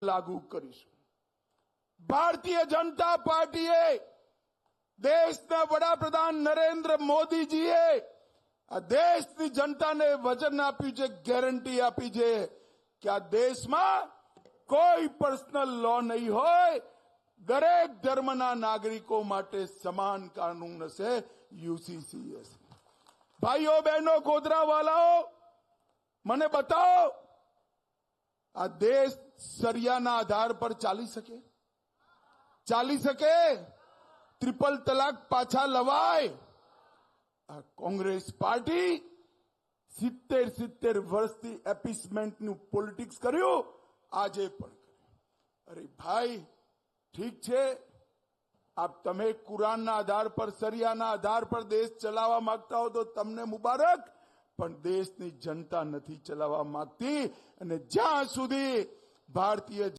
લાગુ કરીશું। ભારતીય જનતા પાર્ટીએ દેશના વડાપ્રધાન નરેન્દ્ર મોદીજીએ આ દેશની જનતાને વચન આપ્યું છે, ગેરંટી આપી છે કે આ દેશમાં કોઈ પર્સનલ લો નહીં હોય, દરેક ધર્મના નાગરિકો માટે સમાન કાનૂન હશે, યુસીસી હશે। ભાઈઓ બહેનો ગોધરાવાલાઓ, મને બતાવો આ દેશ સરિયાના આધાર પર ચાલી શકે? ચાલી શકે? ટ્રિપલ તલાક પાછા લવાય? આ કોંગ્રેસ પાર્ટી 70 વર્ષથી એપીસમેન્ટનું પોલિટિક્સ કર્યું, આજે પણ કર્યું। અરે ભાઈ, ઠીક છે, આપ તમે કુરાનના આધાર પર, સરિયાના આધાર પર દેશ ચલાવવા માંગતા હો તો તમને મુબારક, પણ દેશની જનતા નથી ચલાવવા માંગતી। અને જ્યાં સુધી ભારતીય